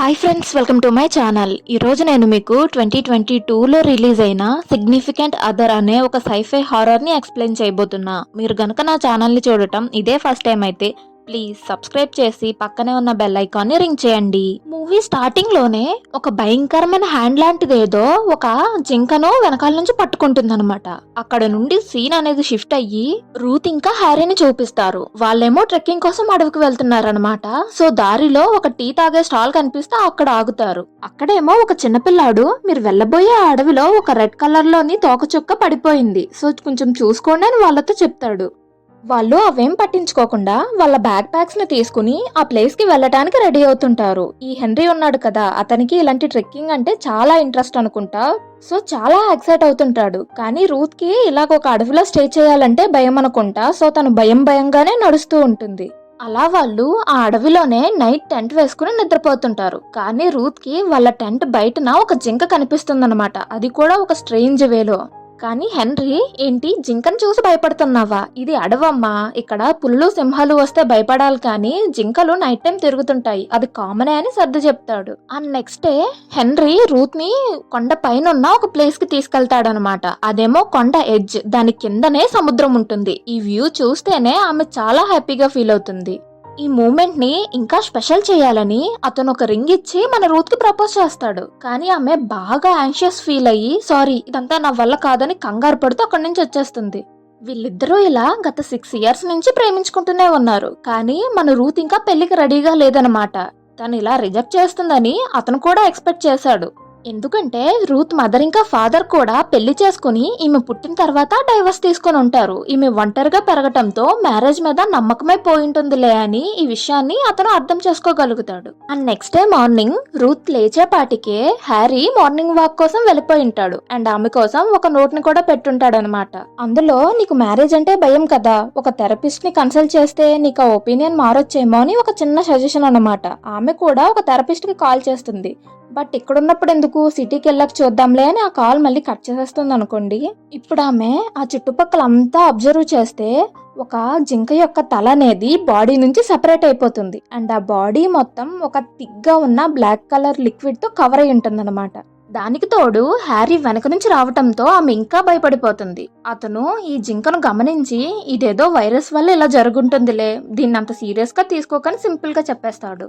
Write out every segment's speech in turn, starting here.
Hi friends, welcome to my channel. ఈరోజు నేను మీకు 2022లో రిలీజ్ అయిన సిగ్నిఫికెంట్ అదర్ అనే ఒక సైఫై హారర్ని ఎక్స్ప్లెయిన్ చేయబోతున్నా. మీరు గనుక నా ఛానల్ని చూడటం ఇదే ఫస్ట్ టైం అయితే ప్లీజ్ సబ్స్క్రైబ్ చేసి పక్కనే ఉన్న బెల్ ఐకాన్ని రింగ్ చేయండి. మూవీ స్టార్టింగ్ లోనే ఒక భయంకరమైన హ్యాండ్ లాంటిది ఏదో ఒక జింకను వెనకాల నుంచి పట్టుకుంటుందన్నమాట. అక్కడ నుండి సీన్ అనేది షిఫ్ట్ అయ్యి రూత్ ఇంకా హ్యారీని చూపిస్తారు. వాళ్ళేమో ట్రెక్కింగ్ కోసం అడవికి వెళ్తున్నారనమాట. సో దారిలో ఒక టీ తాగే స్టాల్ కనిపిస్తే అక్కడ ఆగుతారు. అక్కడేమో ఒక చిన్నపిల్లాడు, మీరు వెళ్ళబోయే అడవిలో ఒక రెడ్ కలర్ లోని తోకచుక్క పడిపోయింది, సో కొంచెం చూసుకోండి అని వాళ్ళతో చెప్తాడు. వాళ్ళు అవేం పట్టించుకోకుండా వాళ్ళ బ్యాక్ ప్యాక్స్ ని తీసుకుని ఆ ప్లేస్ కి వెళ్ళటానికి రెడీ అవుతుంటారు. ఈ హెన్రీ ఉన్నాడు కదా, అతనికి ఇలాంటి ట్రెక్కింగ్ అంటే చాలా ఇంట్రెస్ట్ అనుకుంటా. సో చాలా ఎక్సైట్ అవుతుంటాడు. కానీ రూత్ కి ఇలాగ ఒక అడవిలో స్టే చేయాలంటే భయం అనుకుంటా. సో తను భయంగానే నడుస్తూ ఉంటుంది. అలా వాళ్ళు ఆ అడవిలోనే నైట్ టెంట్ వేసుకుని నిద్రపోతుంటారు. కానీ రూత్ కి వాళ్ళ టెంట్ బయటన ఒక జింక కనిపిస్తుందన్నమాట. అది కూడా ఒక స్ట్రేంజ్ వేలో. కానీ హెన్రీ, ఏంటి జింకను చూసి భయపడుతున్నావా? ఇది అడవమ్మా, ఇక్కడ పులులు సింహాలు వస్తే భయపడాలి, కానీ జింకలు నైట్ టైం తిరుగుతుంటాయి, అది కామనే అని సర్ది చెప్తాడు. And next day henry Ruth ని కొండ పైన ఉన్న ఒక ప్లేస్ కి తీసుకెళ్తాడనమాట. అదేమో కొండ ఎడ్జ్, దాని కిందనే సముద్రం ఉంటుంది. ఈ వ్యూ చూస్తేనే ఆమె చాలా హ్యాపీగా ఫీల్ అవుతుంది. ఈ మూమెంట్ ని ఇంకా స్పెషల్ చేయాలని అతను ఒక రింగ్ ఇచ్చి మన రూత్ కి ప్రపోజ్ చేస్తాడు. కానీ ఆమె బాగా యాంగ్షియస్ ఫీల్ అయ్యి సారీ ఇదంతా నా వల్ల కాదని కంగారు పడుతూ అక్కడి నుంచి వచ్చేస్తుంది. వీళ్ళిద్దరూ ఇలా గత 6 years నుంచి ప్రేమించుకుంటూనే ఉన్నారు. కానీ మన రూత్ ఇంకా పెళ్లికి రెడీగా లేదనమాట. తను ఇలా రిజెక్ట్ చేస్తుందని అతను కూడా ఎక్స్పెక్ట్ చేశాడు. ఎందుకంటే రూత్ మదర్ ఇంకా ఫాదర్ కూడా పెళ్లి చేసుకుని ఈమె పుట్టిన తర్వాత డైవర్స్ తీసుకుని ఉంటారు. ఈమె ఒంటరిగా పెరగటంతో మ్యారేజ్ మీద నమ్మకమే పోయింటుందిలే అని ఈ విషయాన్ని అతను అర్థం చేసుకోగలుగుతాడు. And next day morning Ruth లేచేపాటికే హ్యారీ మార్నింగ్ వాక్ కోసం వెళ్ళిపోయి ఉంటాడు. అండ్ ఆమె కోసం ఒక నోట్ ని కూడా పెట్టుంటాడు అనమాట. అందులో నీకు మ్యారేజ్ అంటే భయం కదా, ఒక థెరపిస్ట్ ని కన్సల్ట్ చేస్తే నీకు ఆ ఒపీనియన్ మారొచ్చేమో అని ఒక చిన్న సజెషన్ అనమాట. ఆమె కూడా ఒక థెరపిస్ట్ కి కాల్ చేస్తుంది. బట్ ఇక్కడున్నప్పుడు ఎందుకు, సిటీకి వెళ్ళక చూద్దాంలే అని ఆ కాల్ మళ్ళీ కట్ చేసేస్తుంది అనుకోండి. ఇప్పుడు ఆమె ఆ చుట్టుపక్కల అంతా అబ్జర్వ్ చేస్తే ఒక జింక యొక్క తల అనేది బాడీ నుంచి సెపరేట్ అయిపోతుంది. అండ్ ఆ బాడీ మొత్తం ఒక థిక్గా ఉన్న బ్లాక్ కలర్ లిక్విడ్ తో కవర్ అయి ఉంటుంది అనమాట. దానికి తోడు హ్యారీ వెనక నుంచి రావటంతో ఆమె ఇంకా భయపడిపోతుంది. అతను ఈ జింకను గమనించి ఇదేదో వైరస్ వల్ల ఇలా జరుగుంటుందిలే, దీన్ని అంత సీరియస్ గా తీసుకోకని సింపుల్ గా చెప్పేస్తాడు.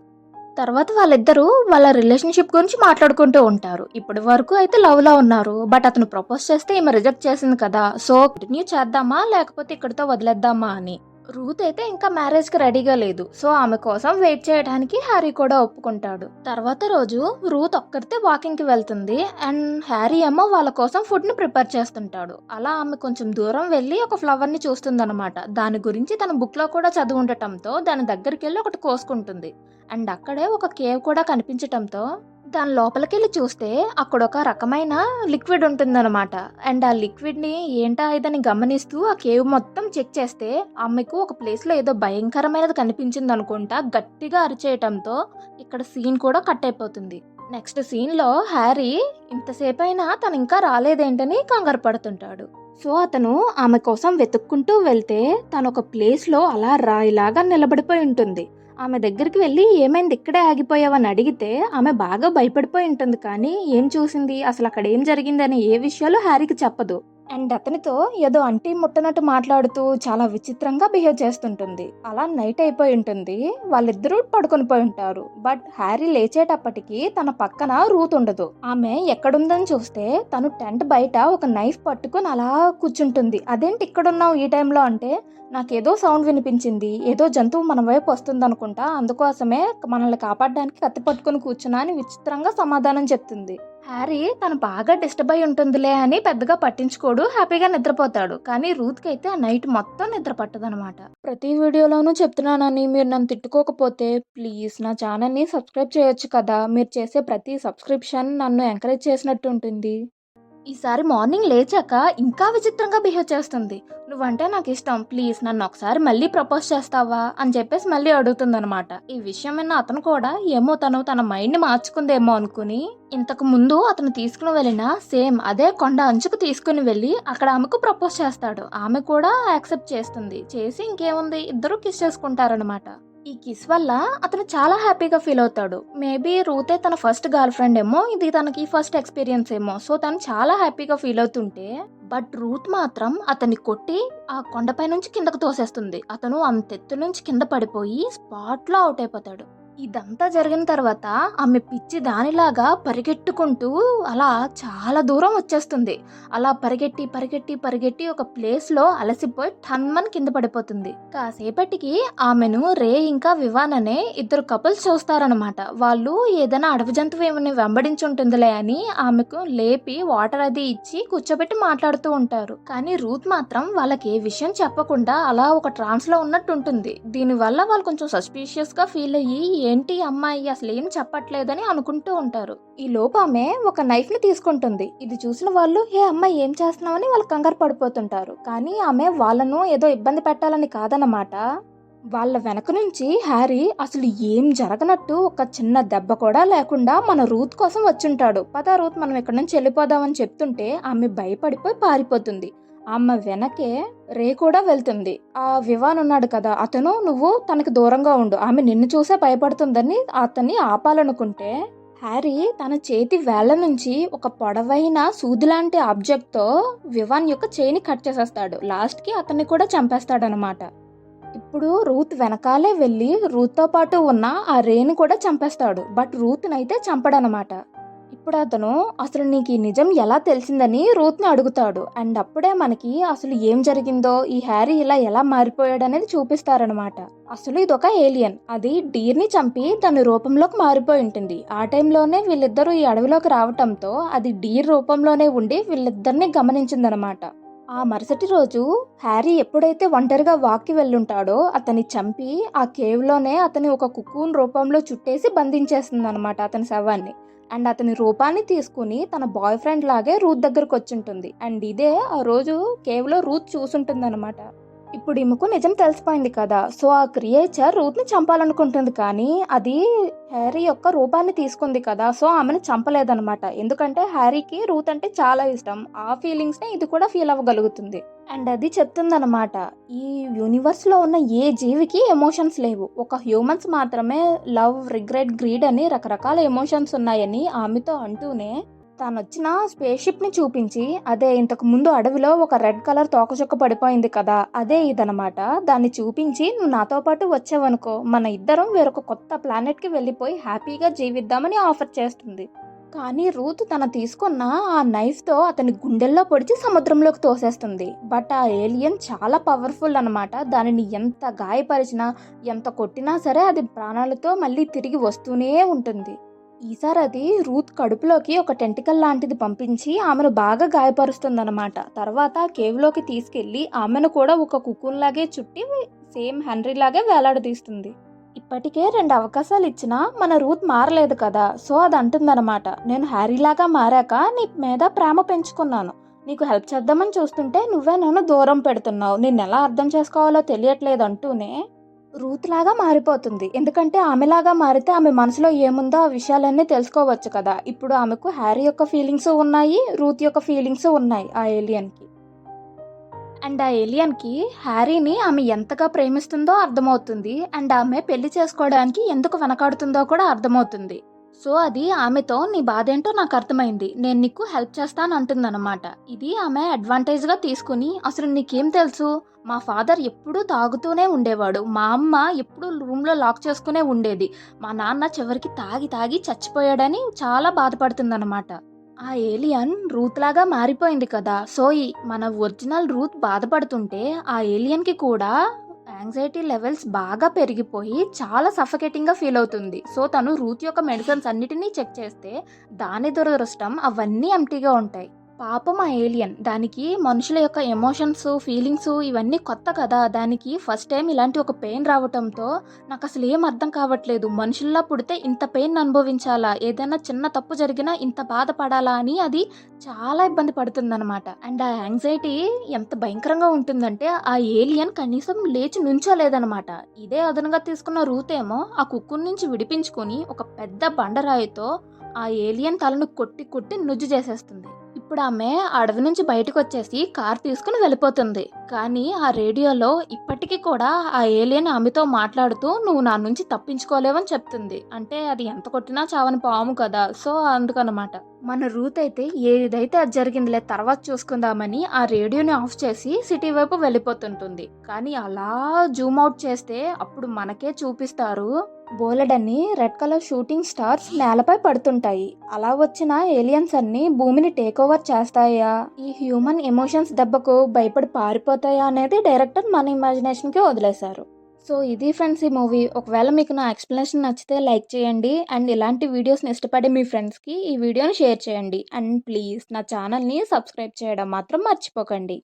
తర్వాత వాళ్ళిద్దరూ వాళ్ళ రిలేషన్షిప్ గురించి మాట్లాడుకుంటూ ఉంటారు. ఇప్పటి వరకు అయితే లవ్ లో ఉన్నారు. బట్ అతను ప్రపోజ్ చేస్తే ఈమె రిజెక్ట్ చేసింది కదా, సో కంటిన్యూ చేద్దామా లేకపోతే ఇక్కడితో వదిలేద్దామా అని. రూత్ అయితే ఇంకా మ్యారేజ్ కి రెడీగా లేదు. సో ఆమె కోసం వెయిట్ చేయడానికి హ్యారీ కూడా ఒప్పుకుంటాడు. తర్వాత రోజు రూత్ ఒక్కరితే వాకింగ్ కి వెళ్తుంది. అండ్ హ్యారీ ఏమో వాళ్ళ కోసం ఫుడ్ ని ప్రిపేర్ చేస్తుంటాడు. అలా ఆమె కొంచెం దూరం వెళ్లి ఒక ఫ్లవర్ ని చూస్తుంది అనమాట. దాని గురించి తన బుక్ లో కూడా చదివి ఉండటంతో దాని దగ్గరికి వెళ్ళి ఒకటి కోసుకుంటుంది. అండ్ అక్కడే ఒక కేవ్ కూడా కనిపించటంతో దాని లోపలికి వెళ్ళి చూస్తే అక్కడ ఒక రకమైన లిక్విడ్ ఉంటుందన్నమాట. అండ్ ఆ లిక్విడ్ ని ఏంటా ఇదని గమనిస్తూ ఆ కేవ్ మొత్తం చెక్ చేస్తే ఆమెకు ఒక ప్లేస్ లో ఏదో భయంకరమైనది కనిపించింది అనుకుంటా. గట్టిగా అరిచేయటంతో ఇక్కడ సీన్ కూడా కట్ అయిపోతుంది. నెక్స్ట్ సీన్ లో హ్యారీ ఇంతసేపు అయినా తను ఇంకా రాలేదేంటని కంగారు పడుతుంటాడు. సో అతను ఆమె కోసం వెతుక్కుంటూ వెళ్తే తను ఒక ప్లేస్ లో అలా రాయిలాగా నిలబడిపోయి ఉంటుంది. ఆమె దగ్గరికి వెళ్ళి ఏమైంది ఇక్కడే ఆగిపోయావని అడిగితే ఆమె బాగా భయపడిపోయి ఉంటుంది. కానీ ఏం చూసింది, అసలు అక్కడ ఏం జరిగిందని ఏ విషయాలు హ్యారీకి చెప్పదు. అండ్ అతనితో ఏదో అంటి ముట్టనట్టు మాట్లాడుతూ చాలా విచిత్రంగా బిహేవ్ చేస్తుంటుంది. అలా నైట్ అయిపోయి ఉంటుంది. వాళ్ళిద్దరూ పడుకొని పోయి ఉంటారు. బట్ హ్యారీ లేచేటప్పటికి తన పక్కన రూత్ ఉండదు. ఆమె ఎక్కడుందని చూస్తే తను టెంట్ బయట ఒక నైఫ్ పట్టుకుని అలా కూర్చుంటుంది. అదేంటి ఇక్కడున్నావు ఈ టైంలో అంటే, నాకేదో సౌండ్ వినిపించింది, ఏదో జంతువు మన వైపు వస్తుంది అనుకుంటా, అందుకోసమే మనల్ని కాపాడడానికి కత్తి పట్టుకుని కూర్చున్నా అని విచిత్రంగా సమాధానం చెప్తుంది. హ్యారీ తను బాగా డిస్టర్బ్ అయి ఉంటుందిలే అని పెద్దగా పట్టించుకోడు, హ్యాపీగా నిద్రపోతాడు. కానీ రూత్కి అయితే ఆ నైట్ మొత్తం నిద్ర పట్టదనమాట. ప్రతి వీడియోలోనూ చెప్తున్నానని మీరు నన్ను తిట్టుకోకపోతే ప్లీజ్ నా ఛానల్ని సబ్స్క్రైబ్ చేయొచ్చు కదా. మీరు చేసే ప్రతి సబ్స్క్రిప్షన్ నన్ను ఎంకరేజ్ చేసినట్టు ఉంటుంది. ఈసారి మార్నింగ్ లేచాక ఇంకా విచిత్రంగా బిహేవ్ చేస్తుంది. నువ్వంటే నాకు ఇష్టం, ప్లీజ్ నన్ను ఒకసారి మళ్ళీ ప్రపోజ్ చేస్తావా అని చెప్పేసి మళ్ళీ అడుగుతుందనమాట. ఈ విషయం విన్న అతను కూడా ఏమో తను తన మైండ్ మార్చుకుందేమో అనుకుని ఇంతకు ముందు అతను తీసుకుని వెళ్ళిన సేమ్ అదే కొండ అంచుకు తీసుకుని వెళ్ళి అక్కడ ఆమెకు ప్రపోజ్ చేస్తాడు. ఆమె కూడా యాక్సెప్ట్ చేస్తుంది. చేసి ఇంకేముంది, ఇద్దరు కిస్ చేసుకుంటారనమాట. ఈ కిస్ వల్ల అతను చాలా హ్యాపీగా ఫీల్ అవుతాడు. మేబీ రూతే తన ఫస్ట్ గర్ల్ ఫ్రెండ్ ఏమో, ఇది తనకి ఫస్ట్ ఎక్స్పీరియన్స్ ఏమో. సో తను చాలా హ్యాపీగా ఫీల్ అవుతుంటే, బట్ రూత్ మాత్రం అతన్ని కొట్టి ఆ కొండపై నుంచి కిందకు తోసేస్తుంది. అతను అంతెత్తు నుంచి కింద పడిపోయి స్పాట్లో అవుట్ అయిపోతాడు. ఇదంతా జరిగిన తర్వాత ఆమె పిచ్చి దానిలాగా పరిగెట్టుకుంటూ అలా చాలా దూరం వచ్చేస్తుంది. అలా పరిగెట్టి పరిగెట్టి పరిగెట్టి ఒక ప్లేస్లో అలసిపోయి టన్మని కింద పడిపోతుంది. కాసేపటికి ఆమెను రే ఇంకా వివాన్ అనే ఇద్దరు కపుల్స్ చూస్తారనమాట. వాళ్ళు ఏదైనా అడవి జంతువు ఏమైనా వెంబడించుంటుందిలే అని ఆమెకు లేపి వాటర్ అది ఇచ్చి కూర్చోబెట్టి మాట్లాడుతూ ఉంటారు. కానీ రూత్ మాత్రం వాళ్ళకి ఏ విషయం చెప్పకుండా అలా ఒక ట్రాన్స్ లో ఉన్నట్టు ఉంటుంది. దీనివల్ల వాళ్ళు కొంచెం సస్పీషియస్ గా ఫీల్ అయ్యి ఏంటి అమ్మాయి అసలు ఏం చెప్పట్లేదని అనుకుంటూ ఉంటారు. ఈ లోపు ఆమె ఒక నైఫ్ ని తీసుకుంటుంది. ఇది చూసిన వాళ్ళు ఏ అమ్మాయి ఏం చేస్తున్నావని వాళ్ళు కంగారు పడిపోతుంటారు. కానీ ఆమె వాళ్ళను ఏదో ఇబ్బంది పెట్టాలని కాదన్నమాట. వాళ్ళ వెనక నుంచి హ్యారీ అసలు ఏం జరగనట్టు ఒక చిన్న దెబ్బ కూడా లేకుండా మన రూత్ కోసం వచ్చుంటాడు. పద రూత్ మనం ఇక్కడ నుంచి వెళ్ళిపోదామని చెప్తుంటే ఆమె భయపడిపోయి పారిపోతుంది. ఆమె వెనకే రే కూడా వెళ్తుంది. ఆ వివాన్ ఉన్నాడు కదా, అతను నువ్వు తనకి దూరంగా ఉండు, ఆమె నిన్ను చూసే భయపడుతుందని అతన్ని ఆపాలనుకుంటే హ్యారీ తన చేతి వేళ్ల నుంచి ఒక పొడవైన సూదిలాంటి ఆబ్జెక్ట్తో వివాన్ యొక్క చేయిని కట్ చేసేస్తాడు. లాస్ట్కి అతన్ని కూడా చంపేస్తాడనమాట. ఇప్పుడు రూత్ వెనకాలే వెళ్ళి రూత్తో పాటు ఉన్న ఆ రేని కూడా చంపేస్తాడు. బట్ రూత్నైతే చంపడనమాట. ఇప్పుడు అతను అసలు నీకు ఈ నిజం ఎలా తెలిసిందని రూత్ని అడుగుతాడు. అండ్ అప్పుడే మనకి అసలు ఏం జరిగిందో, ఈ హ్యారీ ఇలా ఎలా మారిపోయాడు అనేది చూపిస్తారనమాట. అసలు ఇదొక ఏలియన్. అది డీర్ని చంపి దాని రూపంలోకి మారిపోయి ఉంటుంది. ఆ టైంలోనే వీళ్ళిద్దరూ ఈ అడవిలోకి రావటంతో అది డీర్ రూపంలోనే ఉండి వీళ్ళిద్దరిని గమనించిందనమాట. ఆ మరుసటి రోజు హ్యారీ ఎప్పుడైతే ఒంటరిగా వాక్కి వెళ్ళుంటాడో అతన్ని చంపి ఆ కేవ్లోనే అతని ఒక కుకూన్ రూపంలో చుట్టేసి బంధించేస్తుంది అనమాట అతని శవాన్ని. అండ్ అతని రూపాన్ని తీసుకుని తన బాయ్ ఫ్రెండ్ లాగే రూత్ దగ్గరకు వచ్చింటుంది. అండ్ ఇదే ఆ రోజు కేవ్లో రూత్ చూసుంటుంది అనమాట. ఇప్పుడు ఈమెకు నిజం తెలిసిపోయింది కదా. సో ఆ క్రియేచర్ రూత్ని చంపాలనుకుంటుంది, కానీ అది హ్యారీ యొక్క రూపాన్ని తీసుకుంది కదా. సో ఆమెను చంపలేదనమాట. ఎందుకంటే హ్యారీకి రూత్ అంటే చాలా ఇష్టం. ఆ ఫీలింగ్స్ని ఇది కూడా ఫీల్ అవ్వగలుగుతుంది. అండ్ అది చెప్తుందనమాట, ఈ యూనివర్స్లో ఉన్న ఏ జీవికి ఎమోషన్స్ లేవు, ఒక హ్యూమన్స్ మాత్రమే లవ్, రిగ్రెట్, గ్రీడ్ అని రకరకాల ఎమోషన్స్ ఉన్నాయని ఆమెతో అంటూనే తాను వచ్చిన స్పేస్ షిప్ ని చూపించి, అదే ఇంతకు ముందు అడవిలో ఒక రెడ్ కలర్ తోకచుక్క పడిపోయింది కదా, అదే ఇదనమాట. దాన్ని చూపించి నువ్వు నాతో పాటు వచ్చావనుకో మన ఇద్దరం వేరొక కొత్త ప్లానెట్ కి వెళ్ళిపోయి హ్యాపీగా జీవిద్దామని ఆఫర్ చేస్తుంది. కానీ రూత్ తన తీసుకున్న ఆ నైఫ్ తో అతని గుండెల్లో పొడిచి సముద్రంలోకి తోసేస్తుంది. బట్ ఆ ఏలియన్ చాలా పవర్ఫుల్ అనమాట. దానిని ఎంత గాయపరిచినా ఎంత కొట్టినా సరే అది ప్రాణాలతో మళ్ళీ తిరిగి వస్తూనే ఉంటుంది. ఈసారి అది రూత్ కడుపులోకి ఒక టెంటికల్ లాంటిది పంపించి ఆమెను బాగా గాయపరుస్తుందన్నమాట. తర్వాత కేవ్లోకి తీసుకెళ్లి ఆమెను కూడా ఒక కుకూన్ లాగే చుట్టి సేమ్ హెన్రీ లాగే వేలాడదీస్తుంది. ఇప్పటికే 2 అవకాశాలు ఇచ్చినా మన రూత్ మారలేదు కదా. సో అది అంటుందన్నమాట, నేను హ్యారీలాగా మారాక నీ మీద ప్రేమ పెంచుకున్నాను, నీకు హెల్ప్ చేద్దామని చూస్తుంటే నువ్వే నన్ను దూరం పెడుతున్నావు, నిన్ను ఎలా అర్థం చేసుకోవాలో తెలియట్లేదు అంటూనే రూత్ లాగా మారిపోతుంది. ఎందుకంటే ఆమెలాగా మారితే ఆమె మనసులో ఏముందో ఆ విషయాలన్నీ తెలుసుకోవచ్చు కదా. ఇప్పుడు ఆమెకు హ్యారీ యొక్క ఫీలింగ్స్ ఉన్నాయి, రూత్ యొక్క ఫీలింగ్స్ ఉన్నాయి ఆ ఏలియన్కి. అండ్ ఆ ఏలియన్కి హ్యారీని ఆమె ఎంతగా ప్రేమిస్తుందో అర్థమవుతుంది. అండ్ ఆమె పెళ్లి చేసుకోవడానికి ఎందుకు వెనకాడుతుందో కూడా అర్థమవుతుంది. సో అది ఆమెతో నీ బాధ ఏంటో నాకు అర్థమైంది, నేను నీకు హెల్ప్ చేస్తాను అంటుందన్నమాట. ఇది ఆమె అడ్వాంటేజ్గా తీసుకుని, అసలు నీకేం తెలుసు, మా ఫాదర్ ఎప్పుడూ తాగుతూనే ఉండేవాడు, మా అమ్మ ఎప్పుడూ రూమ్లో లాక్ చేసుకునే ఉండేది, మా నాన్న చివరికి తాగి తాగి చచ్చిపోయాడని చాలా బాధపడుతుందన్నమాట. ఆ ఏలియన్ రూత్ లాగా మారిపోయింది కదా. సో మన ఒరిజినల్ రూత్ బాధపడుతుంటే ఆ ఏలియన్కి కూడా యాంగ్జైటీ లెవెల్స్ బాగా పెరిగిపోయి చాలా సఫకేటింగ్గా ఫీల్ అవుతుంది. సో తను రూత్ యొక్క మెడిసిన్స్ అన్నిటినీ చెక్ చేస్తే దాని దురదృష్టం అవన్నీ ఎంటీగా ఉంటాయి. పాపం ఆ ఏలియన్, దానికి మనుషుల యొక్క ఎమోషన్స్, ఫీలింగ్స్ ఇవన్నీ కొత్త కదా. దానికి ఫస్ట్ టైం ఇలాంటి ఒక పెయిన్ రావటంతో నాకు అసలు ఏం అర్థం కావట్లేదు, మనుషుల్లా పుడితే ఇంత పెయిన్ అనుభవించాలా, ఏదైనా చిన్న తప్పు జరిగినా ఇంత బాధపడాలా అని అది చాలా ఇబ్బంది పడుతుందన్నమాట. అండ్ ఆ యాంగ్జైటీ ఎంత భయంకరంగా ఉంటుందంటే ఆ ఏలియన్ కనీసం లేచి నుంచోలేదనమాట. ఇదే అదనంగా తీసుకున్న రూత్ ఏమో ఆ కుక్కుని నుంచి విడిపించుకొని ఒక పెద్ద బండరాయితో ఆ ఏలియన్ తలను కొట్టి కొట్టి నుజ్జు చేసేస్తుంది. అప్పుడు ఆమె అడవి నుంచి బయటకొచ్చేసి కార్ తీసుకుని వెళ్ళిపోతుంది. కానీ ఆ రేడియోలో ఇప్పటికి కూడా ఆ ఏలియన్ ఆమెతో మాట్లాడుతూ "నువ్వు నా నుంచి తప్పించుకోలేవని" చెప్తుంది. అంటే అది ఎంత కొట్టినా చావని పాము కదా! సో, అందుకనమాట. మన రూత్ అయితే ఏదైతే అది జరిగిందిలే తర్వాత చూసుకుందామని ఆ రేడియోని ఆఫ్ చేసి సిటీ వైపు వెళ్ళిపోతుంటుంది. కానీ అలా జూమ్ అవుట్ చేస్తే అప్పుడు మనకే చూపిస్తారు బోలెడన్ని రెడ్ కలర్ షూటింగ్ స్టార్స్ నేలపై పడుతుంటాయి. అలా వచ్చిన ఏలియన్స్ అన్ని భూమిని టేక్ ఓవర్ చేస్తాయా, ఈ హ్యూమన్ ఎమోషన్స్ దెబ్బకు భయపడి పారిపోతాయా అనేది డైరెక్టర్ మన ఇమాజినేషన్ కి వదిలేశారు. సో ఇది ఫ్రెండ్స్ ఈ మూవీ. ఒకవేళ మీకు నా ఎక్స్ప్లెనేషన్ నచ్చితే లైక్ చేయండి అండ్ ఇలాంటి వీడియోస్ని ఇష్టపడే మీ ఫ్రెండ్స్కి ఈ వీడియోని షేర్ చేయండి అండ్ ప్లీజ్ నా ఛానల్ని సబ్స్క్రైబ్ చేయడం మాత్రం మర్చిపోకండి.